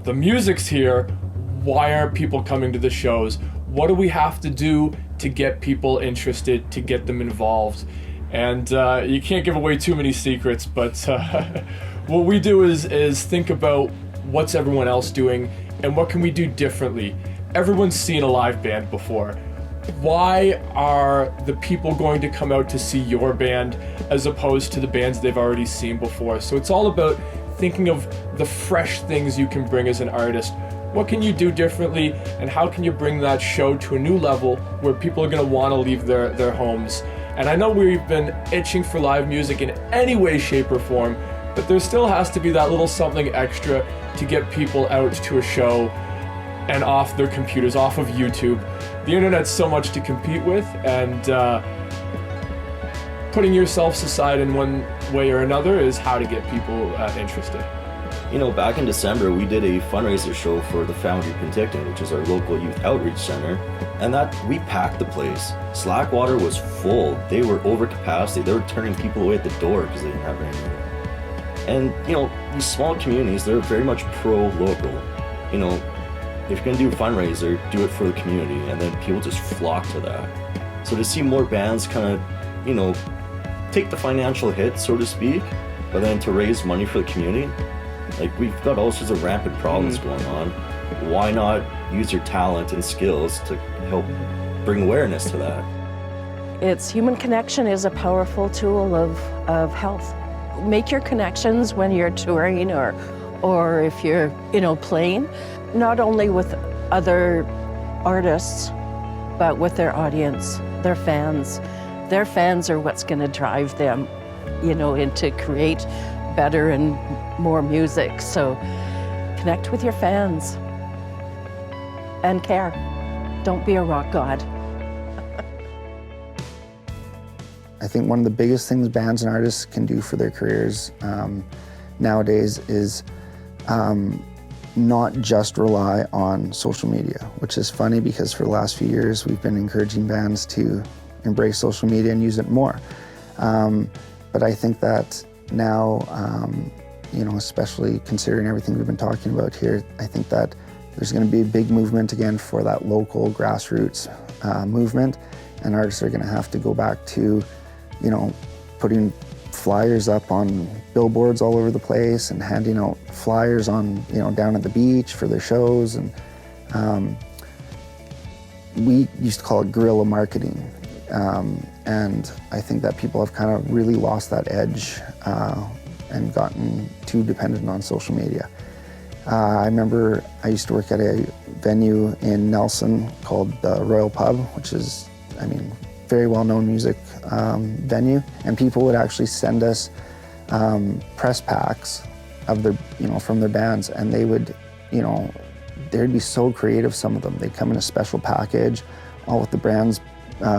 The music's here. Why aren't people coming to the shows? What do we have to do to get people interested, to get them involved? And you can't give away too many secrets, but what we do is think about what's everyone else doing and what can we do differently. Everyone's seen a live band before. Why are the people going to come out to see your band as opposed to the bands they've already seen before? So it's all about thinking of the fresh things you can bring as an artist. What can you do differently, and how can you bring that show to a new level where people are going to want to leave their homes? And I know we've been itching for live music in any way, shape, or form, but there still has to be that little something extra to get people out to a show and off their computers, off of YouTube. The internet's so much to compete with, and putting yourselves aside in one way or another is how to get people interested. You know, back in December, we did a fundraiser show for the Foundry Penticton, which is our local youth outreach center, and that we packed the place. Slackwater was full. They were over capacity. They were turning people away at the door because they didn't have any room. And, you know, these small communities, they're very much pro-local. You know, if you're gonna do a fundraiser, do it for the community, and then people just flock to that. So to see more bands kind of, you know, take the financial hit, so to speak, but then to raise money for the community, like, we've got all sorts of rampant problems going on. Why not use your talent and skills to help bring awareness to that? Human connection is a powerful tool of health. Make your connections when you're touring or if you're, playing, not only with other artists, but with their audience, their fans. Their fans are what's going to drive them, and to create better and more music. So connect with your fans and care. Don't be a rock god. I think one of the biggest things bands and artists can do for their careers nowadays is not just rely on social media, which is funny because for the last few years we've been encouraging bands to embrace social media and use it more. But I think that now, especially considering everything we've been talking about here, I think that there's going to be a big movement again for that local grassroots movement, and artists are going to have to go back to, putting flyers up on billboards all over the place and handing out flyers on, down at the beach for their shows. And we used to call it guerrilla marketing. And I think that people have kind of really lost that edge and gotten too dependent on social media. I remember I used to work at a venue in Nelson called the Royal Pub, which is, very well-known music venue. And people would actually send us press packs of their, from their bands, and they would, they'd be so creative, some of them. They'd come in a special package, all with the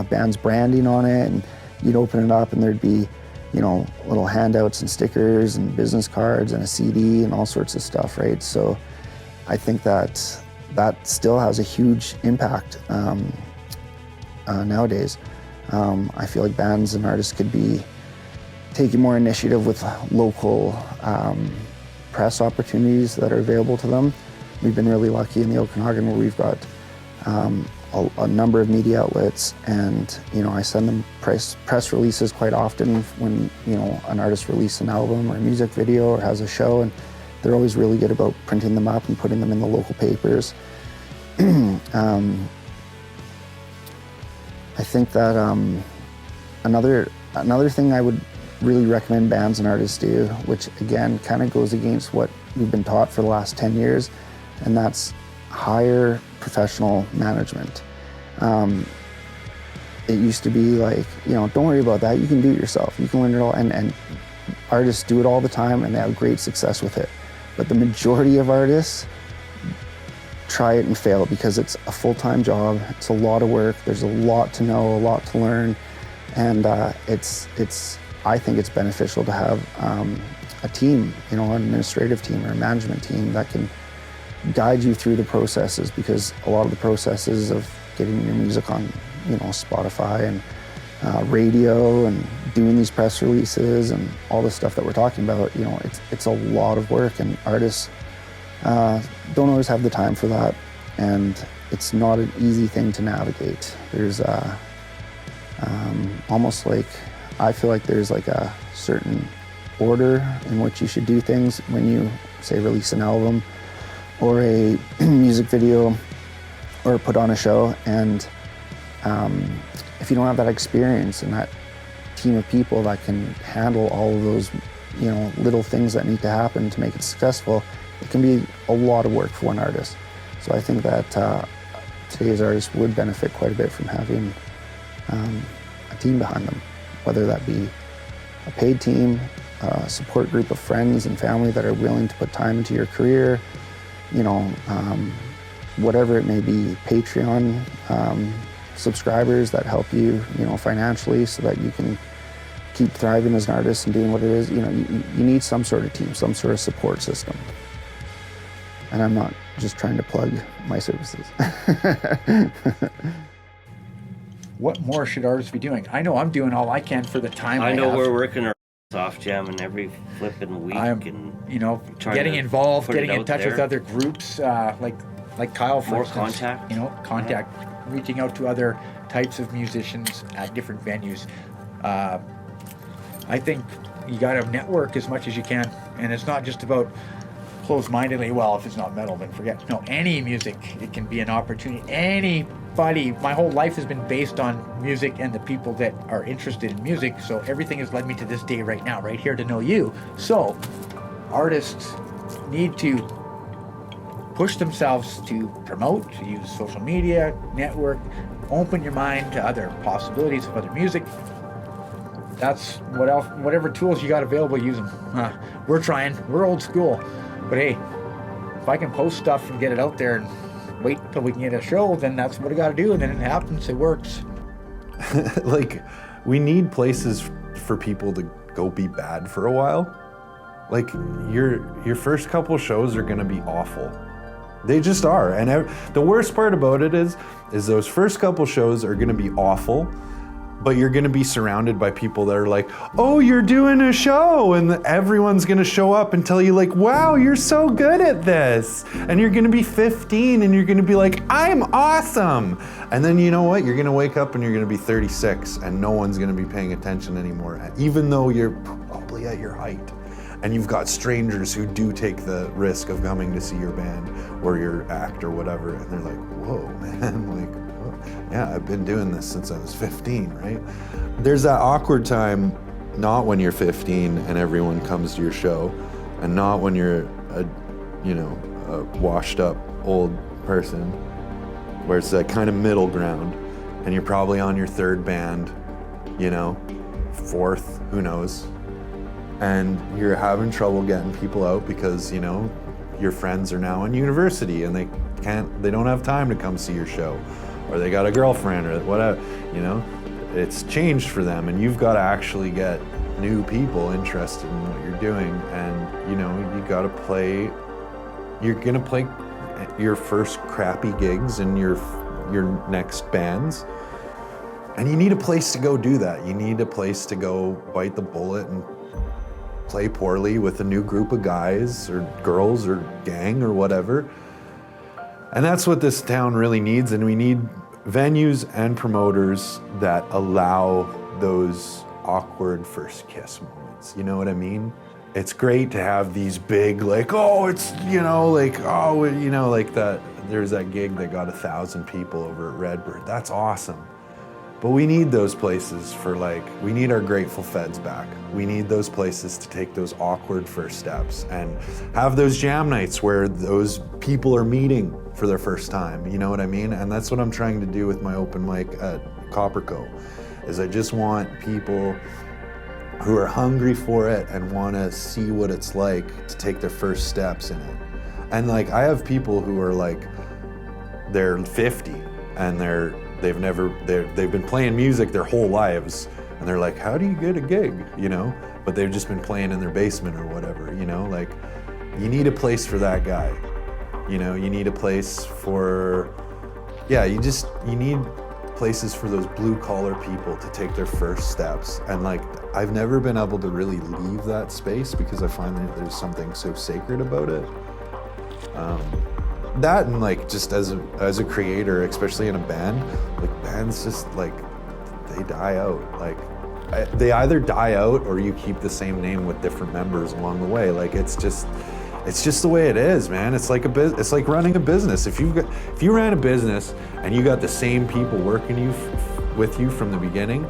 band's branding on it, and you'd open it up and there'd be, little handouts and stickers and business cards and a CD and all sorts of stuff, right? So I think that still has a huge impact nowadays. I feel like bands and artists could be taking more initiative with local press opportunities that are available to them. We've been really lucky in the Okanagan where we've got a number of media outlets, and I send them press releases quite often when an artist releases an album or a music video or has a show, and they're always really good about printing them up and putting them in the local papers. I think that another thing I would really recommend bands and artists do, which again kind of goes against what we've been taught for the last 10 years, and that's hire professional management. It used to be like, don't worry about that, you can do it yourself, you can learn it all, and artists do it all the time and they have great success with it. But the majority of artists try it and fail because it's a full-time job, it's a lot of work, there's a lot to know, a lot to learn, and I think it's beneficial to have a team, an administrative team or a management team that can guide you through the processes, because a lot of the processes of getting your music on, Spotify and radio and doing these press releases and all the stuff that we're talking about, it's a lot of work, and artists don't always have the time for that, and it's not an easy thing to navigate. There's almost like, I feel like there's like a certain order in which you should do things when you, say, release an album or a music video or put on a show, and if you don't have that experience and that team of people that can handle all of those, little things that need to happen to make it successful, it can be a lot of work for one artist. So I think that today's artists would benefit quite a bit from having a team behind them, whether that be a paid team, a support group of friends and family that are willing to put time into your career, whatever it may be, Patreon subscribers that help you, financially, so that you can keep thriving as an artist and doing what it is. You need some sort of team, some sort of support system. And I'm not just trying to plug my services. What more should artists be doing? I know I'm doing all I can for the time I know have. we're working our off jamming every flipping week, and getting involved, getting in touch with other groups, like Kyle, for instance. Contact, reaching out to other types of musicians at different venues. I think you got to network as much as you can, and it's not just about closed-mindedly, well, if it's not metal, then forget. No, any music, it can be an opportunity. Anybody, my whole life has been based on music and the people that are interested in music, so everything has led me to this day right now, right here to know you. So, artists need to push themselves to promote, to use social media, network, open your mind to other possibilities of other music. That's what else, whatever tools you got available, use them. We're trying, we're old school. But hey, if I can post stuff and get it out there and wait till we can get a show, then that's what I got to do, and then it happens, it works. Like, we need places for people to go be bad for a while. Like, your first couple shows are gonna be awful. They just are, and the worst part about it is those first couple shows are gonna be awful, but you're gonna be surrounded by people that are like, oh, you're doing a show, and everyone's gonna show up and tell you like, wow, you're so good at this. And you're gonna be 15 and you're gonna be like, I'm awesome. And then you know what? You're gonna wake up and you're gonna be 36 and no one's gonna be paying attention anymore, even though you're probably at your height. And you've got strangers who do take the risk of coming to see your band or your act or whatever, and they're like, whoa, man, like, yeah, I've been doing this since I was 15, right? There's that awkward time, not when you're 15 and everyone comes to your show, and not when you're a washed up old person, where it's that kind of middle ground, and you're probably on your third band, fourth, who knows, and you're having trouble getting people out because, your friends are now in university and they don't have time to come see your show, or they got a girlfriend or whatever, it's changed for them, and you've got to actually get new people interested in what you're doing, and you got to play, you're gonna play your first crappy gigs in your next bands, And you need a place to go do that. You need a place to go bite the bullet and play poorly with a new group of guys or girls or gang or whatever. And that's what this town really needs. And we need venues and promoters that allow those awkward first kiss moments. You know what I mean? It's great to have these big, like, oh, it's, you know, like, oh, you know, like that. There's that gig that got 1,000 people over at Redbird. That's awesome. But we need those places for, like, we need our Grateful Feds back. We need those places to take those awkward first steps and have those jam nights where those people are meeting for their first time. You know what I mean? And that's what I'm trying to do with my open mic at Copperco, is I just want people who are hungry for it and want to see what it's like to take their first steps in it. And like, I have people who are like, they're 50 and they've been playing music their whole lives, and they're like, how do you get a gig, you know? But they've just been playing in their basement or whatever, you know? Like, you need a place for that guy, you know? You need a place for, yeah, you need places for those blue collar people to take their first steps. And like, I've never been able to really leave that space because I find that there's something so sacred about it. That and like, just as a creator, especially in a band, like bands just like, they die out. Like, they either die out or you keep the same name with different members along the way. Like, it's just the way it is, man. It's like it's like running a business. If you ran a business and you got the same people working with you from the beginning,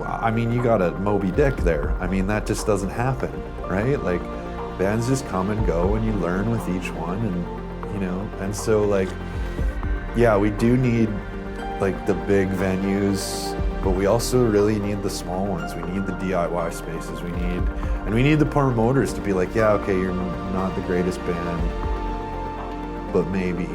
I mean, you got a Moby Dick there. I mean, that just doesn't happen, right? Like, bands just come and go, and you learn with each one, and you know. And so, like, yeah, we do need like the big venues, but we also really need the small ones. We need the DIY spaces. We need the promoters to be like, yeah, okay, you're not the greatest band, but maybe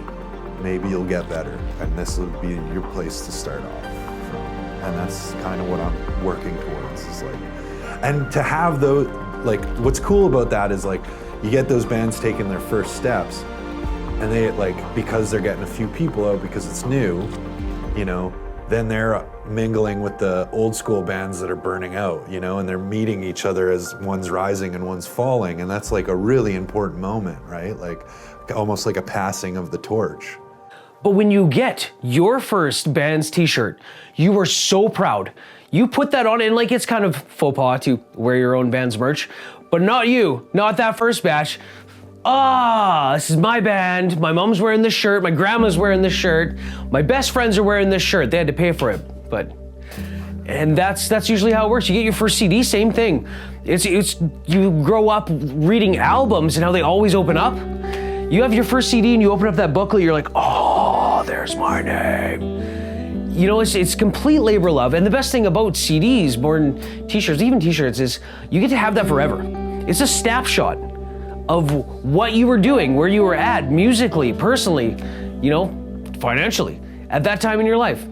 you'll get better, and this will be your place to start off from. And that's kind of what I'm working towards, is like, and to have those, like, what's cool about that is like, you get those bands taking their first steps, and they, like, because they're getting a few people out because it's new, you know, then they're mingling with the old school bands that are burning out, you know, and they're meeting each other as one's rising and one's falling. And that's like a really important moment, right? Like, almost like a passing of the torch. But when you get your first band's t-shirt, you are so proud. You put that on, and like, it's kind of faux pas to wear your own band's merch, but not you, not that first batch. This is my band. My mom's wearing this shirt. My grandma's wearing this shirt. My best friends are wearing this shirt. They had to pay for it, and that's usually how it works. You get your first CD, same thing. It's you grow up reading albums and how they always open up. You have your first CD and you open up that booklet. You're like, oh, there's my name. You know, it's complete labor of love. And the best thing about CDs, more than t-shirts, even t-shirts, is you get to have that forever. It's a snapshot of what you were doing, where you were at musically, personally, you know, financially, at that time in your life.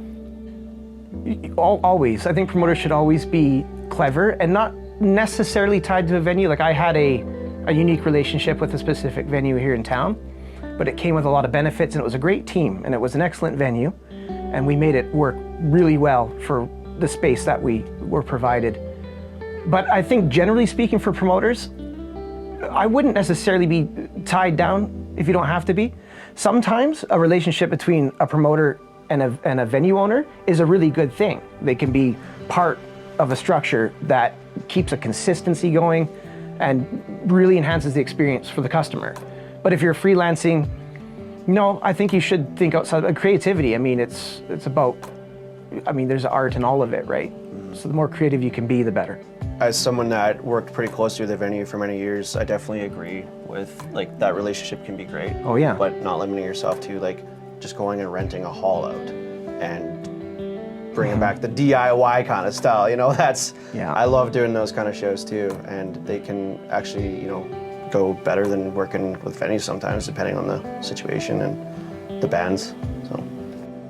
Always. I think promoters should always be clever and not necessarily tied to a venue. Like, I had a unique relationship with a specific venue here in town, but it came with a lot of benefits, and it was a great team, and it was an excellent venue, and we made it work really well for the space that we were provided. But I think, generally speaking, for promoters, I wouldn't necessarily be tied down if you don't have to be. Sometimes a relationship between a promoter and a venue owner is a really good thing. They can be part of a structure that keeps a consistency going and really enhances the experience for the customer. But if you're freelancing, no, I think you should think outside of creativity. I mean, it's about, I mean, there's art in all of it, right? So the more creative you can be, the better. As someone that worked pretty closely with the venue for many years, I definitely agree with, like, that relationship can be great. Oh yeah. But not limiting yourself to, like, just going and renting a hall out and bringing back the DIY kind of style, you know, yeah. I love doing those kind of shows too, and they can actually, you know, go better than working with venues sometimes, depending on the situation and the bands, so.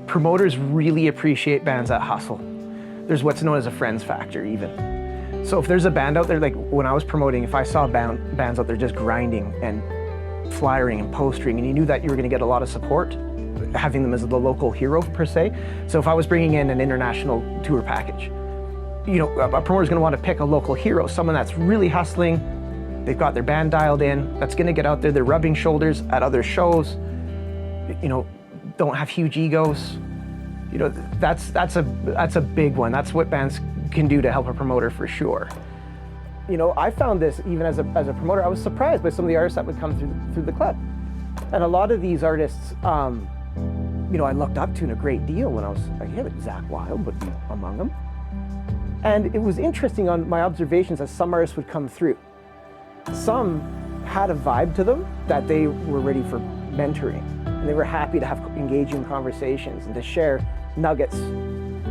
Promoters really appreciate bands that hustle. There's what's known as a friends factor even. So if there's a band out there, like when I was promoting, if I saw bands out there just grinding and flyering and postering, and you knew that you were gonna get a lot of support, having them as the local hero per se. So if I was bringing in an international tour package, a promoter's gonna want to pick a local hero, someone that's really hustling, they've got their band dialed in, that's gonna get out there, they're rubbing shoulders at other shows, don't have huge egos. That's a big one. That's what bands can do to help a promoter for sure. I found this even as a promoter. I was surprised by some of the artists that would come through the club, and a lot of these artists, I looked up to in a great deal when I was like, yeah, Zach Wilde would be among them. And it was interesting on my observations as some artists would come through. Some had a vibe to them that they were ready for mentoring, and they were happy to have engaging conversations and to share nuggets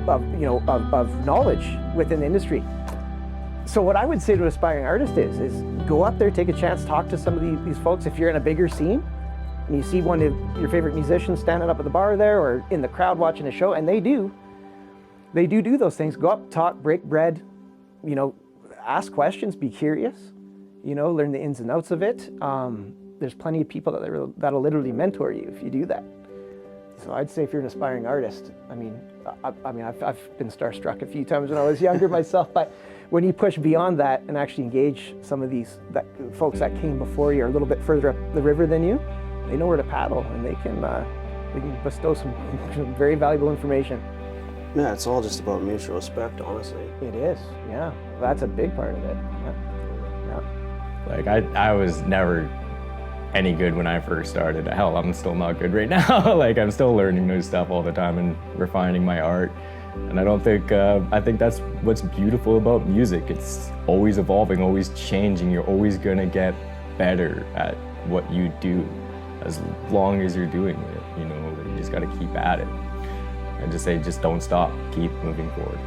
of knowledge within the industry. So what I would say to an aspiring artist is go up there, take a chance, talk to some of these folks. If you're in a bigger scene and you see one of your favorite musicians standing up at the bar there or in the crowd watching a show, and they do those things, go up, talk, break bread, ask questions, be curious, learn the ins and outs of it. There's plenty of people that'll literally mentor you if you do that. So I'd say if you're an aspiring artist, I've been starstruck a few times when I was younger myself, but when you push beyond that and actually engage some of these folks that came before you or a little bit further up the river than you, they know where to paddle and they can bestow some very valuable information. Yeah, it's all just about mutual respect, honestly. It is, yeah. That's a big part of it. Yeah. Like I was never any good when I first started. Hell, I'm still not good right now. Like I'm still learning new stuff all the time and refining my art. And I think that's what's beautiful about music. It's always evolving, always changing. You're always gonna get better at what you do as long as you're doing it. You just gotta keep at it. I just say, just don't stop, keep moving forward.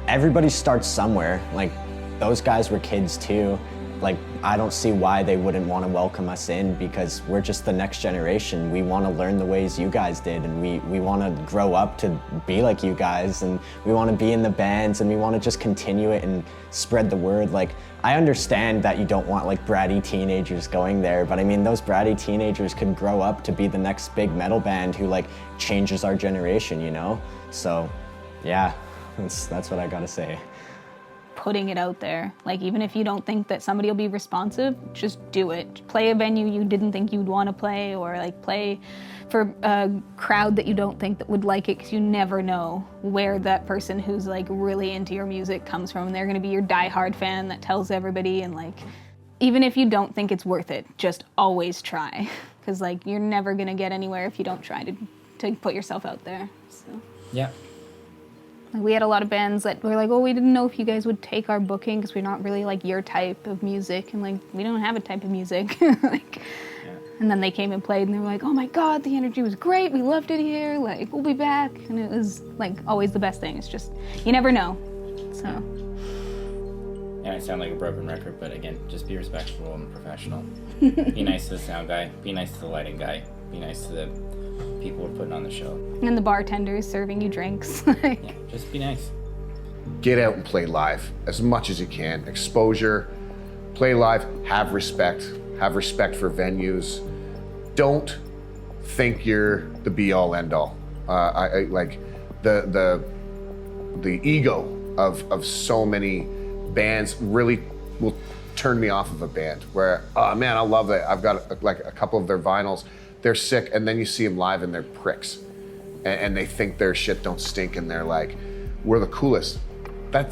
Everybody starts somewhere. Like those guys were kids too. Like, I don't see why they wouldn't want to welcome us in because we're just the next generation. We want to learn the ways you guys did, and we want to grow up to be like you guys, and we want to be in the bands, and we want to just continue it and spread the word. Like, I understand that you don't want like bratty teenagers going there, but I mean, those bratty teenagers could grow up to be the next big metal band who like changes our generation, So, yeah, that's what I gotta say. Putting it out there. Like, even if you don't think that somebody will be responsive, just do it. Play a venue you didn't think you'd want to play, or like play for a crowd that you don't think that would like it, because you never know where that person who's like really into your music comes from. They're going to be your diehard fan that tells everybody, and like, even if you don't think it's worth it, just always try, because like you're never going to get anywhere if you don't try to put yourself out there. So yeah. We had a lot of bands that were like, oh, we didn't know if you guys would take our booking because we're not really like your type of music. And like, we don't have a type of music. And then they came and played and they were like, oh my God, the energy was great. We loved it here. Like, we'll be back. And it was like always the best thing. It's just, you never know. So. Yeah, I sound like a broken record, but again, just be respectful and professional. Be nice to the sound guy. Be nice to the lighting guy. Be nice to the people who are putting on the show. And the bartenders serving you drinks. Yeah, just be nice. Get out and play live as much as you can. Exposure, play live, have respect for venues. Don't think you're the be-all, end-all. I like the ego of so many bands really will turn me off of a band where, oh man, I love it. I've got like a couple of their vinyls. They're sick, and then you see them live and they're pricks. And they think their shit don't stink, and they're like, we're the coolest. That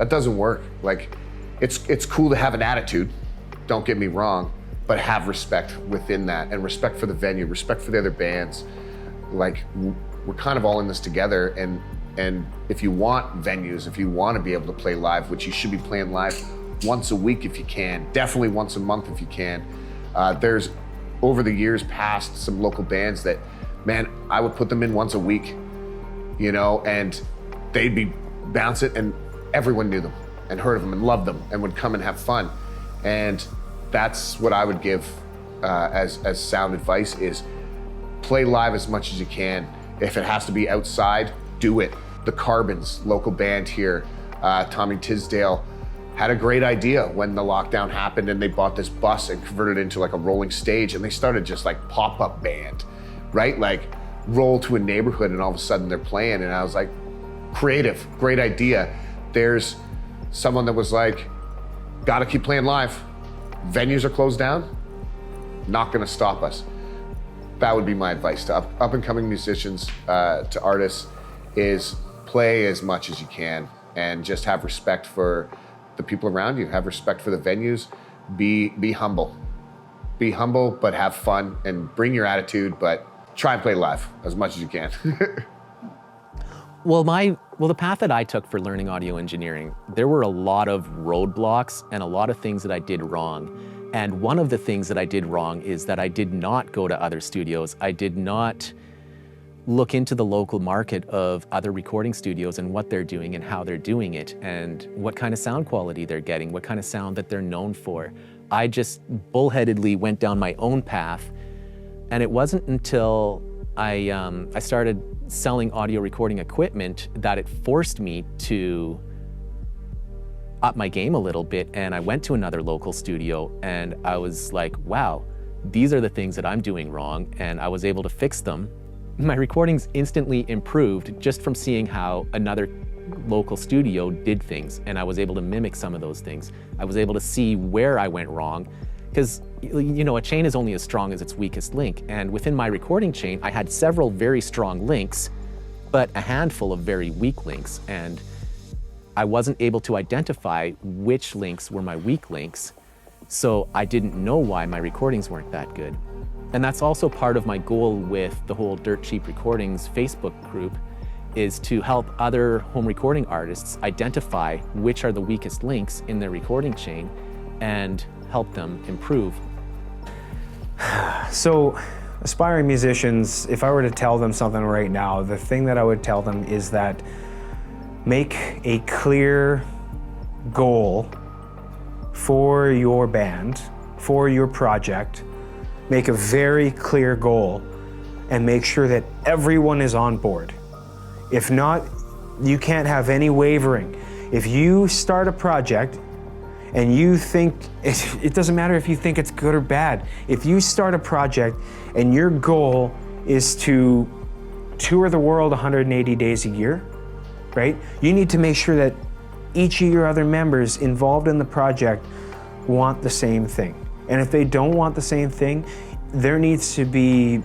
doesn't work. Like, it's cool to have an attitude, don't get me wrong, but have respect within that, and respect for the venue, respect for the other bands. Like, we're kind of all in this together, and if you want venues, if you want to be able to play live, which you should be playing live once a week if you can, definitely once a month if you can. There's, over the years past, some local bands that, man, I would put them in once a week, and they'd be bouncing, and everyone knew them and heard of them and loved them and would come and have fun. And that's what I would give as sound advice is play live as much as you can. If it has to be outside, do it. The Carbons, local band here, Tommy Tisdale, had a great idea when the lockdown happened, and they bought this bus and converted it into like a rolling stage, and they started just like pop-up band right? Like roll to a neighborhood and all of a sudden they're playing, and I was like, creative, great idea. There's someone that was like, gotta keep playing live. Venues are closed down, not gonna stop us. That would be my advice to up and coming musicians, to artists, is play as much as you can and just have respect for the people around you, have respect for the venues, be humble. Be humble, but have fun and bring your attitude, but try and play live as much as you can. Well, the path that I took for learning audio engineering, there were a lot of roadblocks and a lot of things that I did wrong. And one of the things that I did wrong is that I did not go to other studios. I did not look into the local market of other recording studios and what they're doing and how they're doing it and what kind of sound quality they're getting, what kind of sound that they're known for. I just bullheadedly went down my own path, and it wasn't until I started selling audio recording equipment that it forced me to up my game a little bit, and I went to another local studio and I was like, wow, these are the things that I'm doing wrong, and I was able to fix them. My recordings instantly improved just from seeing how another local studio did things, and I was able to mimic some of those things. I was able to see where I went wrong, because a chain is only as strong as its weakest link, and within my recording chain I had several very strong links but a handful of very weak links, and I wasn't able to identify which links were my weak links, so I didn't know why my recordings weren't that good. And that's also part of my goal with the whole Dirt Cheap Recordings Facebook group, is to help other home recording artists identify which are the weakest links in their recording chain and help them improve. So, aspiring musicians, if I were to tell them something right now, the thing that I would tell them is that make a clear goal for your band, for your project. Make a very clear goal and make sure that everyone is on board. If not, you can't have any wavering. If you start a project and you think, it doesn't matter if you think it's good or bad. If you start a project and your goal is to tour the world 180 days a year, right? You need to make sure that each of your other members involved in the project want the same thing. And if they don't want the same thing, there needs to be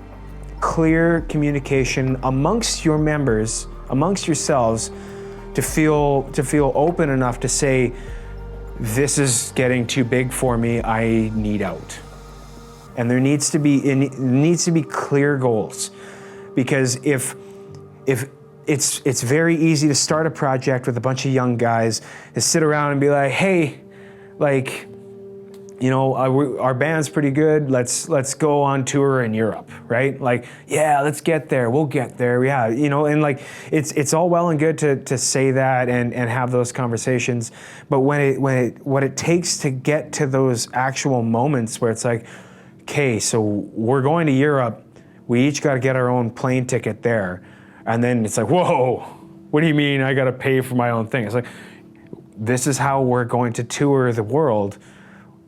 clear communication amongst your members, amongst yourselves, to feel open enough to say, this is getting too big for me, I need out. And it needs to be clear goals. Because if it's very easy to start a project with a bunch of young guys to sit around and be like, hey, like, our band's pretty good. Let's go on tour in Europe, right? Like, yeah, let's get there. We'll get there. Yeah, and like it's all well and good to say that and have those conversations, but what it takes to get to those actual moments where it's like, okay, so we're going to Europe. We each got to get our own plane ticket there, and then it's like, whoa, what do you mean I got to pay for my own thing? It's like, this is how we're going to tour the world.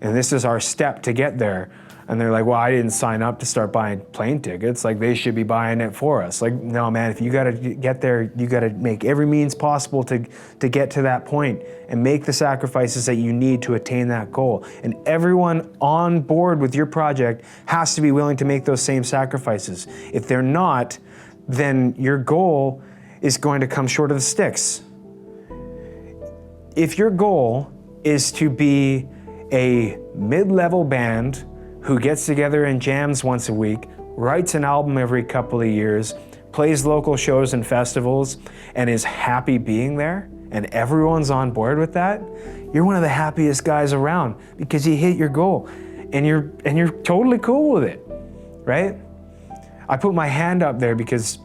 And this is our step to get there. And they're like, well, I didn't sign up to start buying plane tickets. Like, they should be buying it for us. Like, no, man, if you gotta get there, you gotta make every means possible to get to that point and make the sacrifices that you need to attain that goal. And everyone on board with your project has to be willing to make those same sacrifices. If they're not, then your goal is going to come short of the sticks. If your goal is to be a mid-level band who gets together and jams once a week, writes an album every couple of years, plays local shows and festivals, and is happy being there, and everyone's on board with that, you're one of the happiest guys around because you hit your goal, and you're totally cool with it, right? I put my hand up there because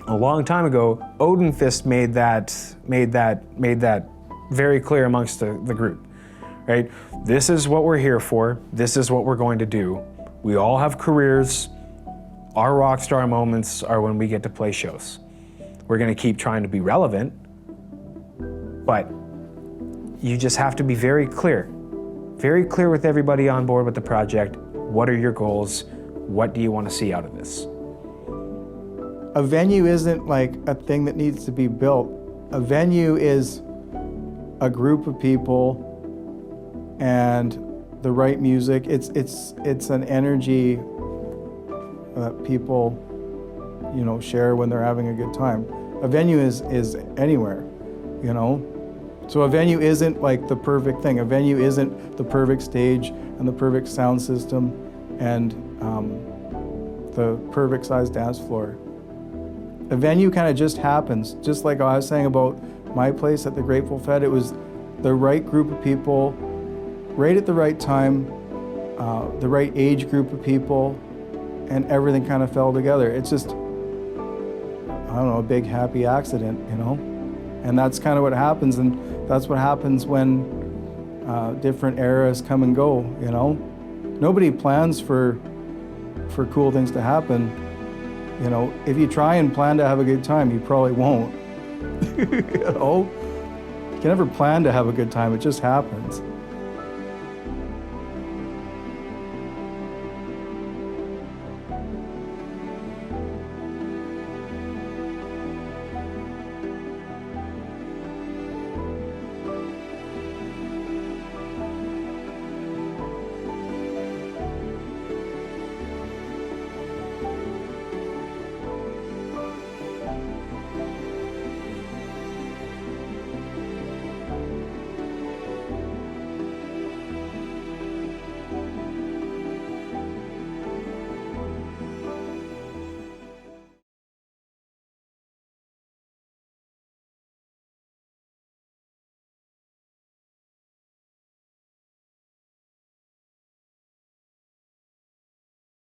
a long time ago, Odin Fist made that very clear amongst the group. Right? This is what we're here for. This is what we're going to do. We all have careers. Our rock star moments are when we get to play shows. We're going to keep trying to be relevant, but you just have to be very clear with everybody on board with the project. What are your goals? What do you want to see out of this? a venue isn't like a thing that needs to be built. A venue is a group of people and the right music. It's an energy that people, you know, share when they're having a good time. A venue is anywhere, you know. So a venue isn't like the perfect thing. A venue isn't the perfect stage and the perfect sound system and the perfect sized dance floor. A venue kind of just happens, just like I was saying about my place at the Grateful Fed. It was the right group of people, right at the right time, the right age group of people, and everything kind of fell together. It's just, I don't know, a big happy accident, you know? And that's kind of what happens, and that's what happens when different eras come and go, you know? Nobody plans for cool things to happen. You know, if you try and plan to have a good time, you probably won't. You know? You can never plan to have a good time, it just happens.